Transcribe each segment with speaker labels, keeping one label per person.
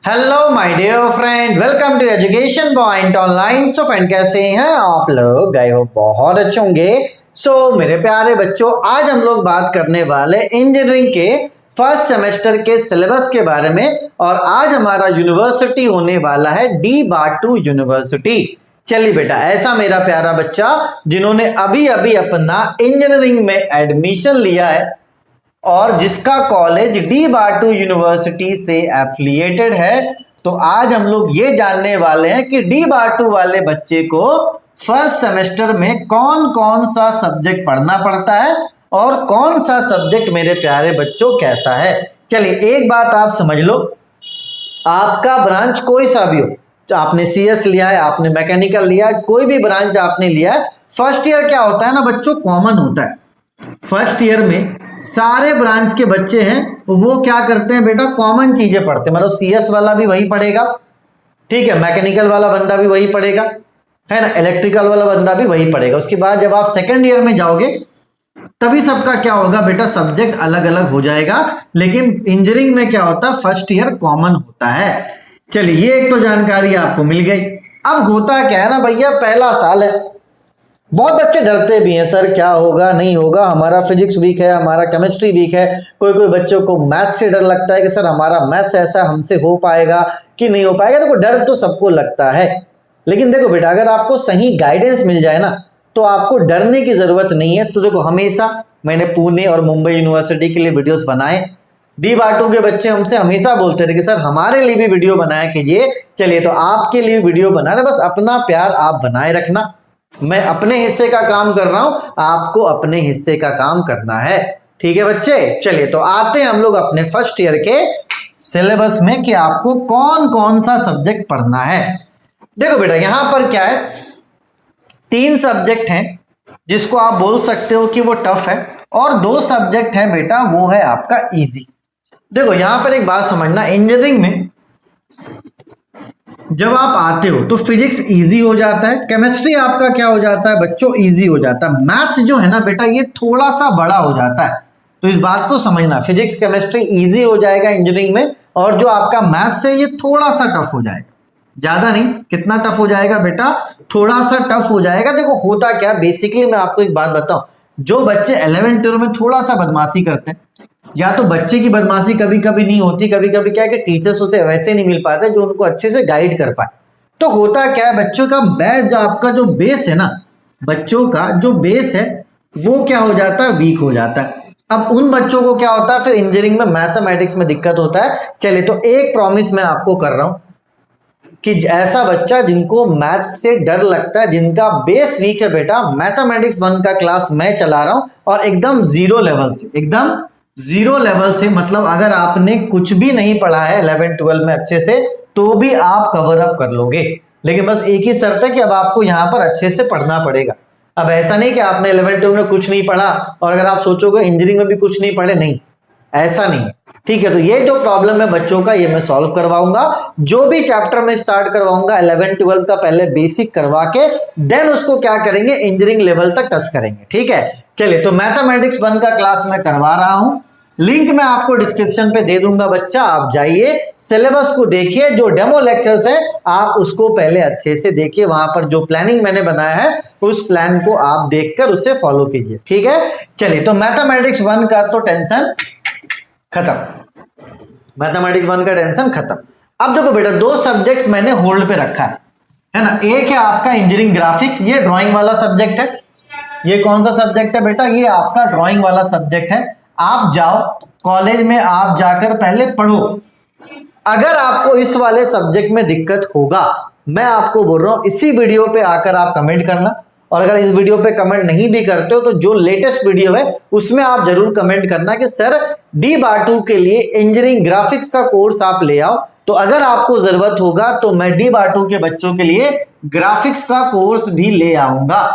Speaker 1: Hello my dear friend, welcome to education point online. So friend, कैसे हैं आप लोग? गए हो बहुत अच्छे होंगे। मेरे प्यारे बच्चों, आज हम लोग बात करने वाले इंजीनियरिंग के फर्स्ट सेमेस्टर के सिलेबस के बारे में। और आज हमारा यूनिवर्सिटी होने वाला है डी बाटू यूनिवर्सिटी। चलिए बेटा, ऐसा मेरा प्यारा बच्चा जिन्होंने अभी अभी अपना इंजीनियरिंग में एडमिशन लिया है और जिसका कॉलेज डी बाटू यूनिवर्सिटी से एफिलिएटेड है, तो आज हम लोग ये जानने वाले हैं कि डी बाटू वाले बच्चे को फर्स्ट सेमेस्टर में कौन कौन सा सब्जेक्ट पढ़ना पड़ता है और कौन सा सब्जेक्ट मेरे प्यारे बच्चों कैसा है। चलिए, एक बात आप समझ लो, आपका ब्रांच कोई सा भी हो, आपने सीएस लिया है, आपने मैकेनिकल लिया है, कोई भी ब्रांच आपने लिया है, फर्स्ट ईयर क्या होता है ना बच्चों, कॉमन होता है। फर्स्ट ईयर में सारे ब्रांच के बच्चे हैं वो क्या करते हैं बेटा, कॉमन चीजें पढ़ते हैं। मतलब सीएस वाला भी वही पढ़ेगा, ठीक है, मैकेनिकल वाला बंदा भी वही पढ़ेगा, है ना, इलेक्ट्रिकल वाला बंदा भी वही पढ़ेगा। उसके बाद जब आप सेकंड ईयर में जाओगे तभी सबका क्या होगा बेटा, सब्जेक्ट अलग अलग हो जाएगा। लेकिन इंजीनियरिंग में क्या होता है, फर्स्ट ईयर कॉमन होता है। चलिए, ये एक तो जानकारी आपको मिल गई। अब होता क्या है ना भैया, पहला साल है, बहुत बच्चे डरते भी हैं, सर क्या होगा नहीं होगा, हमारा फिजिक्स वीक है, हमारा केमिस्ट्री वीक है। कोई कोई बच्चों को मैथ्स से डर लगता है कि सर हमारा मैथ्स ऐसा हमसे हो पाएगा कि नहीं हो पाएगा। देखो, डर तो सबको लगता है, लेकिन देखो बेटा, अगर आपको सही गाइडेंस मिल जाए ना तो आपको डरने की जरूरत नहीं है। तो देखो, हमेशा मैंने पुणे और मुंबई यूनिवर्सिटी के लिए वीडियोस बनाए। डी बाटू के बच्चे हमसे हमेशा बोलते थे कि सर हमारे लिए भी वीडियो बनाया कीजिए। चलिए, तो आपके लिए वीडियो बना रहे, बस अपना प्यार आप बनाए रखना। मैं अपने हिस्से का काम कर रहा हूं, आपको अपने हिस्से का काम करना है, ठीक है बच्चे। चलिए, तो आते हैं हम लोग अपने फर्स्ट ईयर के सिलेबस में कि आपको कौन कौन सा सब्जेक्ट पढ़ना है। देखो बेटा, यहां पर क्या है, 3 सब्जेक्ट हैं जिसको आप बोल सकते हो कि वो टफ है, और 2 सब्जेक्ट है बेटा वो है आपका इजी। देखो, यहां पर एक बात समझना, इंजीनियरिंग में जब आप आते हो तो फिजिक्स इजी हो जाता है, केमिस्ट्री आपका क्या हो जाता है बच्चों, इजी हो जाता है। मैथ्स जो है ना बेटा, ये थोड़ा सा बड़ा हो जाता है, तो इस बात को समझना, फिजिक्स केमिस्ट्री इजी हो जाएगा इंजीनियरिंग में, और जो आपका मैथ्स है ये थोड़ा सा टफ हो जाएगा। ज्यादा नहीं, कितना टफ हो जाएगा बेटा, थोड़ा सा टफ हो जाएगा। देखो होता क्या, बेसिकली मैं आपको एक बात बताऊं, जो बच्चे 11th 12 में थोड़ा सा बदमाशी करते हैं, या तो बच्चे की बदमाशी कभी कभी नहीं होती, कभी कभी क्या है कि टीचर्स उसे वैसे नहीं मिल पाते जो उनको अच्छे से गाइड कर पाए। तो होता क्या है, बच्चों का बैच, जो आपका जो बेस है ना, बच्चों का जो बेस है वो क्या हो जाता है, वीक हो जाता है। अब उन बच्चों को क्या होता है, फिर इंजीनियरिंग में मैथमेटिक्स में दिक्कत होता है। चलिए, तो एक प्रॉमिस मैं आपको कर रहा हूं कि ऐसा बच्चा जिनको मैथ्स से डर लगता है, जिनका बेस वीक है बेटा, मैथमेटिक्स 1 का क्लास मैं चला रहा हूं, और एकदम जीरो लेवल से, एकदम जीरो लेवल से, मतलब अगर आपने कुछ भी नहीं पढ़ा है 11 12 में अच्छे से, तो भी आप कवर अप कर लोगे। लेकिन बस एक ही शर्त है कि अब आपको यहां पर अच्छे से पढ़ना पड़ेगा। अब ऐसा नहीं कि आपने 11 12 में कुछ नहीं पढ़ा और अगर आप सोचोगे इंजीनियरिंग में भी कुछ नहीं पढ़े, नहीं, ऐसा नहीं है, ठीक है। तो ये जो प्रॉब्लम है बच्चों का, ये मैं सॉल्व करवाऊंगा। जो भी चैप्टर में स्टार्ट करवाऊंगा 11 12 का पहले बेसिक करवा के देन उसको क्या करेंगे, इंजीनियरिंग लेवल तक टच करेंगे, ठीक है। चलिए, तो मैथमेटिक्स 1 का क्लास मैं करवा रहा हूं, लिंक मैं आपको डिस्क्रिप्शन पे दे दूंगा बच्चा, आप जाइए, सिलेबस को देखिए, जो डेमो लेक्चर्स है आप उसको पहले अच्छे से देखिए, वहां पर जो प्लानिंग मैंने बनाया है उस प्लान को आप देखकर उसे फॉलो कीजिए, ठीक है। चलिए, तो मैथमेटिक्स 1 का तो टेंशन खत्म, मैथमेटिक्स 1 का टेंशन खत्म। अब देखो बेटा, 2 सब्जेक्ट्स मैंने होल्ड पे रखा है ना। एक है आपका इंजीनियरिंग ग्राफिक्स, ये ड्राइंग वाला सब्जेक्ट है। ये कौन सा सब्जेक्ट है बेटा, ये आपका ड्राइंग वाला सब्जेक्ट है। आप जाओ कॉलेज में, आप जाकर पहले पढ़ो। अगर आपको इस वाले सब्जेक्ट में दिक्कत होगा, मैं आपको बोल रहा हूं इसी वीडियो पे आकर आप कमेंट करना, और अगर इस वीडियो पे कमेंट नहीं भी करते हो तो जो लेटेस्ट वीडियो है उसमें आप जरूर कमेंट करना कि सर डी बाटू के लिए इंजीनियरिंग ग्राफिक्स का कोर्स आप ले आओ। तो अगर आपको जरूरत होगा तो मैं डी बाटू के बच्चों के लिए ग्राफिक्स का कोर्स भी ले आऊंगा,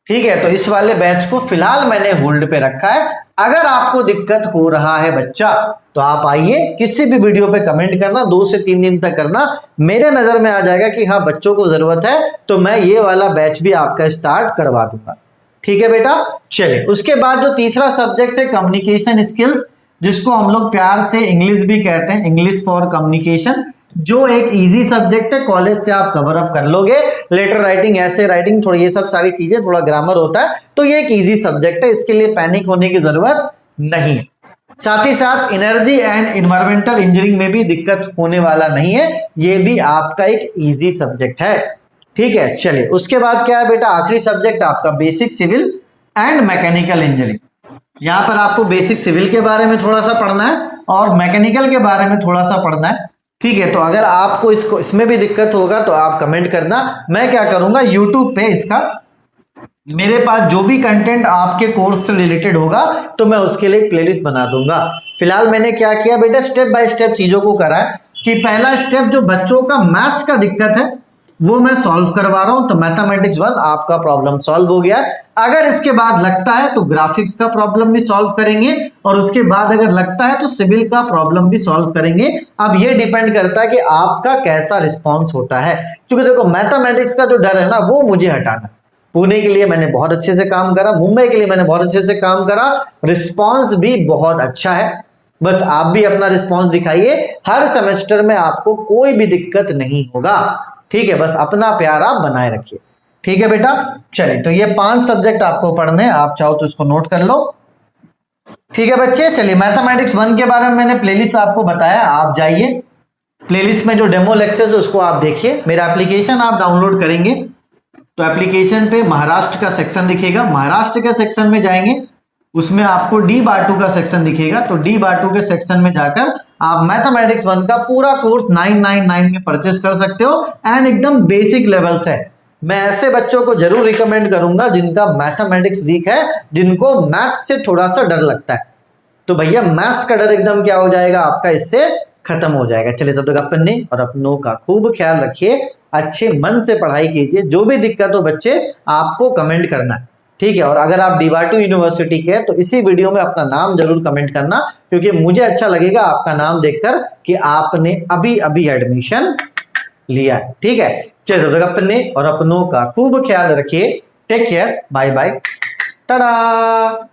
Speaker 1: ठीक है। तो इस वाले बैच को फिलहाल मैंने होल्ड पे रखा है। अगर आपको दिक्कत हो रहा है बच्चा तो आप आइए, किसी भी वीडियो पे कमेंट करना, 2 से 3 दिन तक करना, मेरे नजर में आ जाएगा कि हाँ बच्चों को जरूरत है, तो मैं ये वाला बैच भी आपका स्टार्ट करवा दूंगा, ठीक है बेटा। चलिए, उसके बाद जो तीसरा सब्जेक्ट है कम्युनिकेशन स्किल्स, जिसको हम लोग प्यार से इंग्लिश भी कहते हैं, इंग्लिश फॉर कम्युनिकेशन। जो एक इजी सब्जेक्ट है, कॉलेज से आप कवर अप कर लोगे। लेटर राइटिंग, ऐसे राइटिंग, थोड़ी ये सब सारी चीजें, थोड़ा ग्रामर होता है, तो ये एक इजी सब्जेक्ट है, इसके लिए पैनिक होने की जरूरत नहीं है। साथ ही साथ एनर्जी एंड एनवायरमेंटल इंजीनियरिंग में भी दिक्कत होने वाला नहीं है, ये भी आपका एक इजी सब्जेक्ट है। ठीक है, चलिए उसके बाद क्या है बेटा, आखिरी सब्जेक्ट आपका basic civil and mechanical engineering. यहां पर आपको बेसिक सिविल के बारे में थोड़ा सा पढ़ना है और मैकेनिकल के बारे में थोड़ा सा पढ़ना है। ठीक है, तो अगर आपको इसमें भी दिक्कत होगा तो आप कमेंट करना। मैं क्या करूंगा, यूट्यूब पे इसका मेरे पास जो भी कंटेंट आपके कोर्स से रिलेटेड होगा तो मैं उसके लिए प्लेलिस्ट बना दूंगा। फिलहाल मैंने क्या किया बेटा, स्टेप बाय स्टेप चीजों को करा है कि पहला स्टेप जो बच्चों का मैथ्स का दिक्कत है वो मैं सॉल्व करवा रहा हूं, तो मैथमेटिक्स 1 आपका प्रॉब्लम सॉल्व हो गया। अगर इसके बाद लगता है तो ग्राफिक्स का प्रॉब्लम भी सॉल्व करेंगे, और उसके बाद अगर लगता है तो सिविल का प्रॉब्लम भी सॉल्व करेंगे। अब ये डिपेंड करता है कि आपका कैसा रिस्पॉन्स होता है, क्योंकि देखो मैथमेटिक्स का जो डर है ना वो मुझे हटाना। पुणे के लिए मैंने बहुत अच्छे से काम करा, मुंबई के लिए मैंने बहुत अच्छे से काम करा, रिस्पॉन्स भी बहुत अच्छा है। बस आप भी अपना रिस्पॉन्स दिखाइए, हर सेमेस्टर में आपको कोई भी दिक्कत नहीं होगा। ठीक है, बस अपना प्यार आप बनाए रखिए। ठीक है बेटा, चलिए तो ये 5 सब्जेक्ट आपको पढ़ने हैं, आप चाहो तो इसको नोट कर लो। ठीक है बच्चे, चलिए मैथमेटिक्स 1 के बारे में मैंने प्लेलिस्ट आपको बताया, आप जाइए प्लेलिस्ट में जो डेमो लेक्चर्स है उसको आप देखिए। मेरा एप्लीकेशन आप डाउनलोड करेंगे तो एप्लीकेशन पे महाराष्ट्र का सेक्शन दिखेगा, महाराष्ट्र के सेक्शन में जाएंगे, उसमें आपको डी बाटू का सेक्शन दिखेगा, तो डी बाटू के सेक्शन में जाकर आप मैथमेटिक्स 1 का पूरा कोर्स 999 में परचेस कर सकते हो, एंड एकदम बेसिक लेवल से। मैं ऐसे बच्चों को जरूर रिकमेंड करूंगा जिनका मैथमेटिक्स वीक है, जिनको मैथ्स से थोड़ा सा डर लगता है, तो भैया मैथ्स का डर एकदम क्या हो जाएगा आपका, इससे खत्म हो जाएगा। चलिए तब तक अपने और अपनों का खूब ख्याल रखिए, अच्छे मन से पढ़ाई कीजिए, जो भी दिक्कत हो बच्चे आपको कमेंट करना है। ठीक है, और अगर आप डीबाटू यूनिवर्सिटी के हैं तो इसी वीडियो में अपना नाम जरूर कमेंट करना, क्योंकि मुझे अच्छा लगेगा आपका नाम देखकर कि आपने अभी अभी एडमिशन लिया है। ठीक है, चलिए तब तक अपने और अपनों का खूब ख्याल रखिए। Take care, bye bye, Tata.